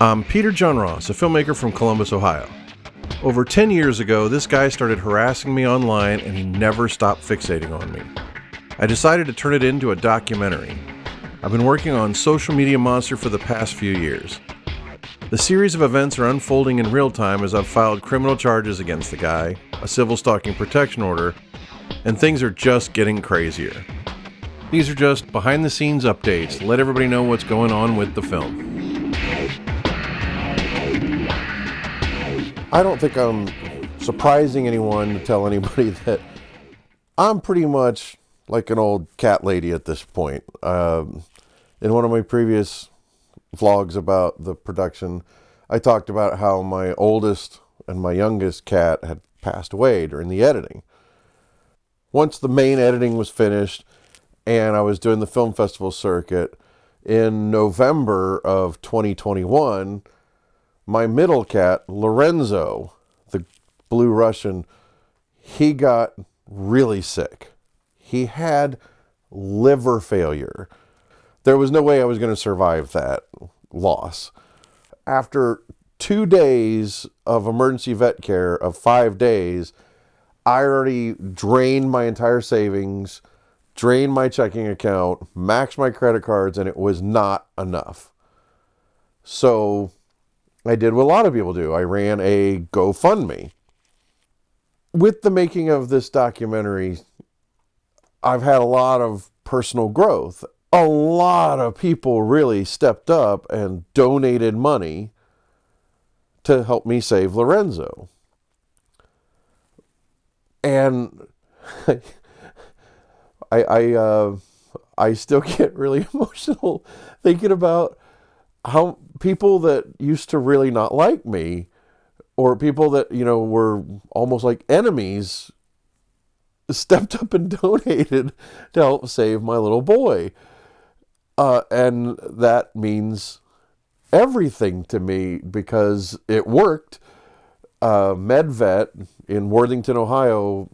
I'm Peter John Ross, a filmmaker from Columbus, Ohio. Over 10 years ago, this guy started harassing me online and he never stopped fixating on me. I decided to turn it into a documentary. I've been working on Social Media Monster for the past few years. The series of events are unfolding in real time as I've filed criminal charges against the guy, a Civil Stalking Protection Order, and things are just getting crazier. These are just behind-the-scenes updates to let everybody know what's going on with the film. I don't think I'm surprising anyone to tell anybody that I'm pretty much like an old cat lady at this point. In one of my previous vlogs about the production, I talked about how my oldest and my youngest cat had passed away during the editing. Once the main editing was finished and I was doing the film festival circuit, in November of 2021, my middle cat, Lorenzo, the blue Russian, he got really sick. He had liver failure. There was no way I was going to survive that loss. After 2 days of emergency vet care of 5 days, I already drained my entire savings, drained my checking account, maxed my credit cards, and it was not enough. So I did what a lot of people do. I ran a GoFundMe. With the making of this documentary, I've had a lot of personal growth. A lot of people really stepped up and donated money to help me save Lorenzo. And I still get really emotional thinking about how people that used to really not like me, or people that, were almost like enemies, stepped up and donated to help save my little boy. And that means everything to me because it worked. MedVet in Worthington, Ohio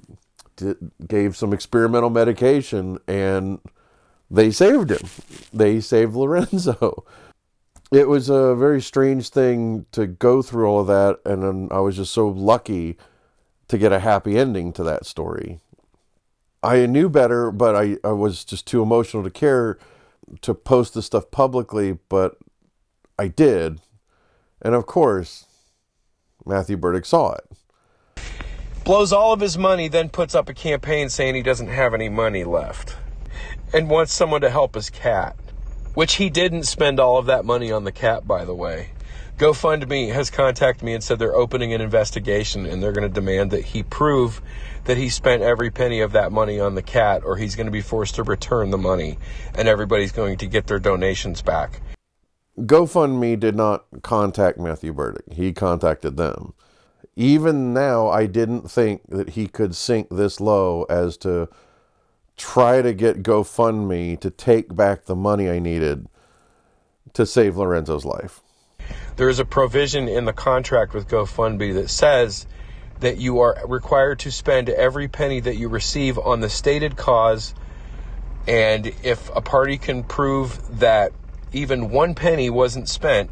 gave some experimental medication and they saved him. They saved Lorenzo. It was a very strange thing to go through all of that, and then I was just so lucky to get a happy ending to that story. I knew better, but I was just too emotional to care to post this stuff publicly, but I did. And of course, Matthew Berdyck saw it. Blows all of his money, then puts up a campaign saying he doesn't have any money left and wants someone to help his cat. Which he didn't spend all of that money on the cat, by the way. GoFundMe has contacted me and said they're opening an investigation and they're going to demand that he prove that he spent every penny of that money on the cat, or he's going to be forced to return the money and everybody's going to get their donations back. GoFundMe did not contact Matthew Berdyck. He contacted them. Even now, I didn't think that he could sink this low as to try to get GoFundMe to take back the money I needed to save Lorenzo's life. There is a provision in the contract with GoFundMe that says that you are required to spend every penny that you receive on the stated cause, and if a party can prove that even 1 penny wasn't spent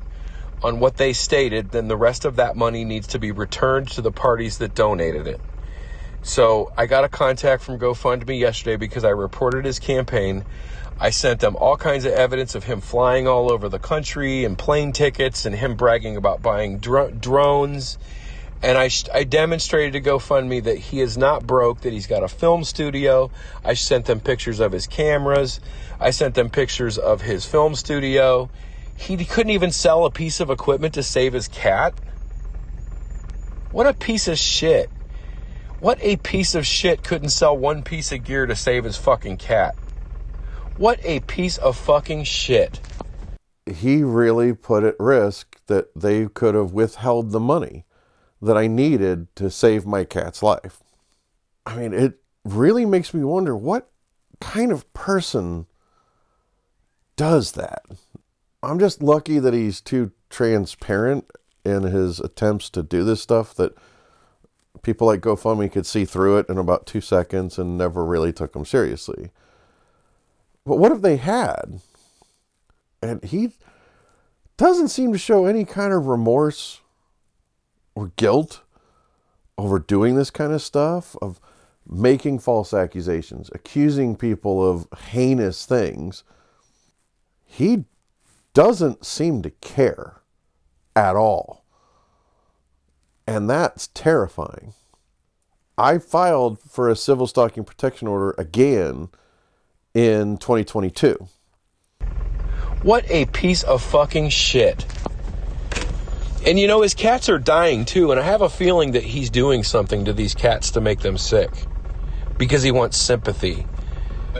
on what they stated, then the rest of that money needs to be returned to the parties that donated it. So I got a contact from GoFundMe yesterday because I reported his campaign. I sent them all kinds of evidence of him flying all over the country and plane tickets and him bragging about buying drones. And I demonstrated to GoFundMe that he is not broke, that he's got a film studio. I sent them pictures of his cameras. I sent them pictures of his film studio. He couldn't even sell a piece of equipment to save his cat. What a piece of shit. What a piece of shit couldn't sell one piece of gear to save his fucking cat. What a piece of fucking shit. He really put at risk that they could have withheld the money that I needed to save my cat's life. I mean, it really makes me wonder what kind of person does that. I'm just lucky that he's too transparent in his attempts to do this stuff, that people like GoFundMe could see through it in about 2 seconds and never really took him seriously. But what if they had? And he doesn't seem to show any kind of remorse or guilt over doing this kind of stuff, of making false accusations, accusing people of heinous things. He doesn't seem to care at all. And that's terrifying. I filed for a Civil Stalking Protection Order again in 2022. What a piece of fucking shit. And you know, his cats are dying too, and I have a feeling that he's doing something to these cats to make them sick. Because he wants sympathy.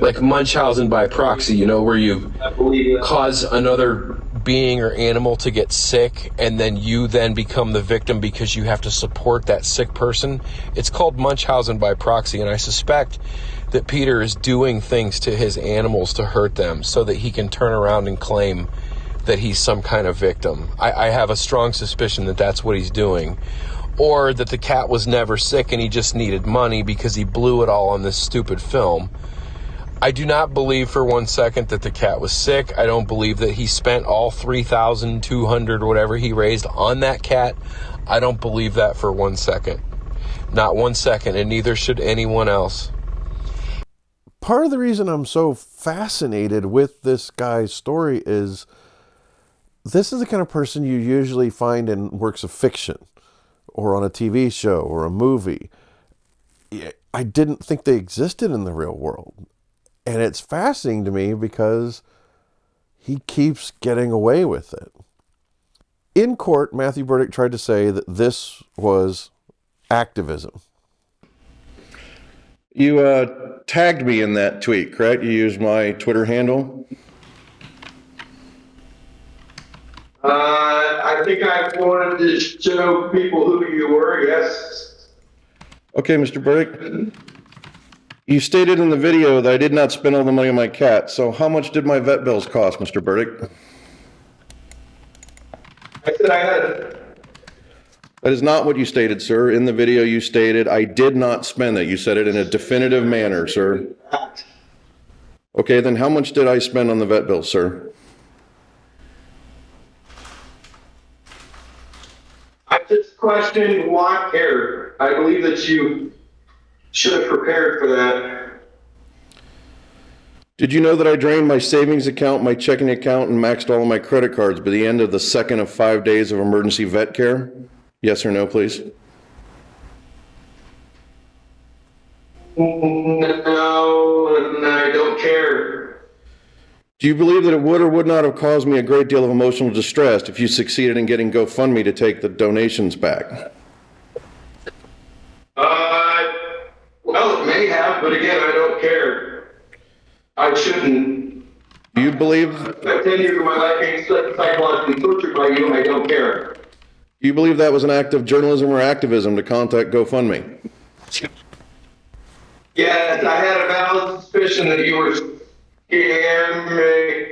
Like Munchausen by proxy, you know, where you cause another being or animal to get sick, and then you then become the victim because you have to support that sick person. It's called Munchausen by proxy, and I suspect that Peter is doing things to his animals to hurt them so that he can turn around and claim that he's some kind of victim. I have a strong suspicion that that's what he's doing. Or that the cat was never sick and he just needed money because he blew it all on this stupid film. I do not believe for 1 second that the cat was sick. I don't believe that he spent all $3,200 whatever he raised on that cat. I don't believe that for 1 second. Not 1 second, and neither should anyone else. Part of the reason I'm so fascinated with this guy's story is this is the kind of person you usually find in works of fiction or on a TV show or a movie. I didn't think they existed in the real world. And it's fascinating to me because he keeps getting away with it. In court, Matthew Berdyck tried to say that this was activism. You tagged me in that tweet, correct? You used my Twitter handle? I think I wanted to show people who you were, yes. Okay, Mr. Berdyck. You stated in the video that I did not spend all the money on my cat, so how much did my vet bills cost, Mr. Berdyck? I said I had. That is not what you stated, sir. In the video you stated, I did not spend it. You said it in a definitive manner, sir. Okay, then how much did I spend on the vet bill, sir? I just questioned why care. I believe that you should have prepared for that. Did you know that I drained my savings account, my checking account, and maxed all of my credit cards by the end of the second of 5 days of emergency vet care? Yes or no, please? No, and I don't care. Do you believe that it would or would not have caused me a great deal of emotional distress if you succeeded in getting GoFundMe to take the donations back? Well, it may have, but again, I don't care. I shouldn't. Do you believe? I've 10 years of my life being psychologically tortured by you, and I don't care. Do you believe that was an act of journalism or activism to contact GoFundMe? Yes, I had a valid suspicion that you were scamming,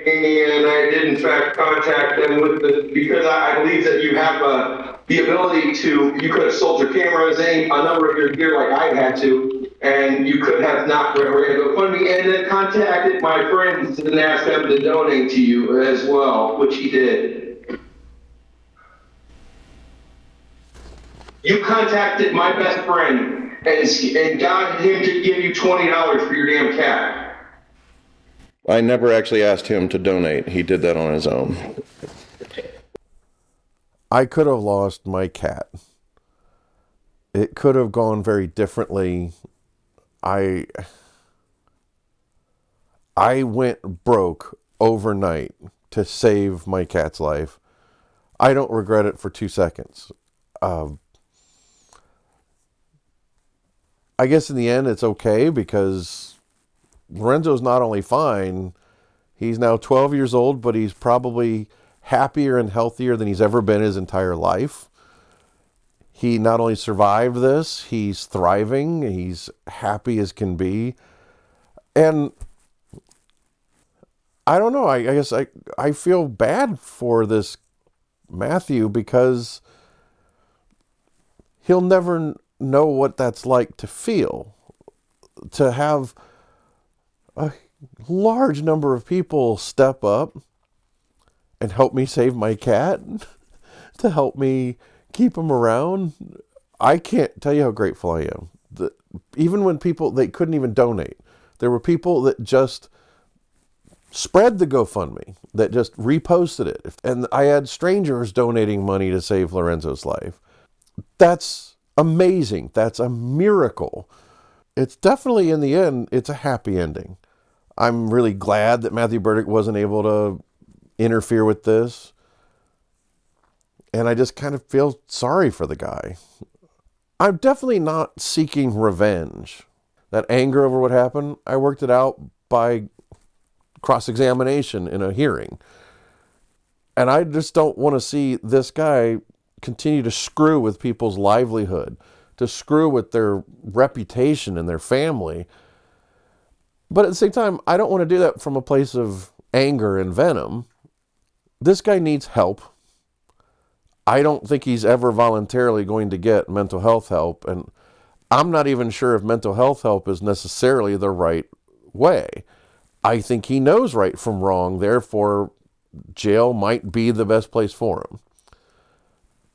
and I did in fact contact them because I believe that you have the ability to, you could have sold your cameras, a number of your gear like I had to, and you could have not ran a GoFundMe and then contacted my friends and asked them to donate to you as well, which he did. You contacted my best friend and got him to give you $20 for your damn cat. I never actually asked him to donate. He did that on his own. I could have lost my cat. It could have gone very differently. I went broke overnight to save my cat's life. I don't regret it for 2 seconds. I guess in the end it's okay because Lorenzo's not only fine, he's now 12 years old, but he's probably happier and healthier than he's ever been his entire life. He not only survived this, he's thriving, he's happy as can be. And I don't know, I guess I feel bad for this Matthew because he'll never know what that's like to feel, to have a large number of people step up and help me save my cat, to help me keep him around. I can't tell you how grateful I am. Even when people, they couldn't even donate. There were people that just spread the GoFundMe, that just reposted it. And I had strangers donating money to save Lorenzo's life. That's amazing. That's a miracle. It's definitely, in the end, it's a happy ending. I'm really glad that Matthew Berdyck wasn't able to interfere with this. And I just kind of feel sorry for the guy. I'm definitely not seeking revenge. That anger over what happened, I worked it out by cross-examination in a hearing. And I just don't want to see this guy continue to screw with people's livelihood, to screw with their reputation and their family. But at the same time, I don't want to do that from a place of anger and venom. This guy needs help. I don't think he's ever voluntarily going to get mental health help. And I'm not even sure if mental health help is necessarily the right way. I think he knows right from wrong. Therefore, jail might be the best place for him.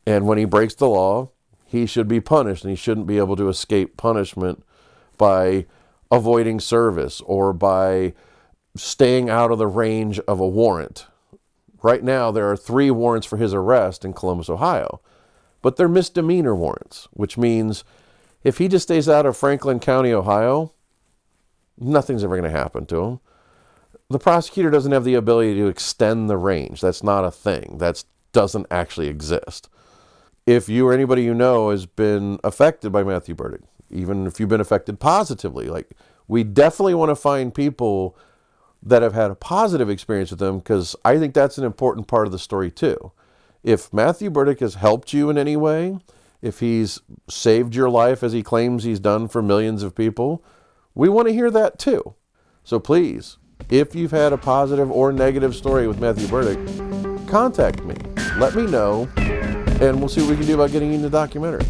And when he breaks the law, he should be punished, and he shouldn't be able to escape punishment by avoiding service or by staying out of the range of a warrant. Right now, there are 3 warrants for his arrest in Columbus, Ohio, but they're misdemeanor warrants, which means if he just stays out of Franklin County, Ohio, nothing's ever going to happen to him. The prosecutor doesn't have the ability to extend the range. That's not a thing. That doesn't actually exist. If you or anybody you know has been affected by Matthew Berdyck, even if you've been affected positively, like, we definitely want to find people that have had a positive experience with them, because I think that's an important part of the story too. If Matthew Berdyck has helped you in any way, if he's saved your life as he claims he's done for millions of people, we want to hear that too. So please, if you've had a positive or negative story with Matthew Berdyck, contact me. Let me know, and we'll see what we can do about getting you in the documentary.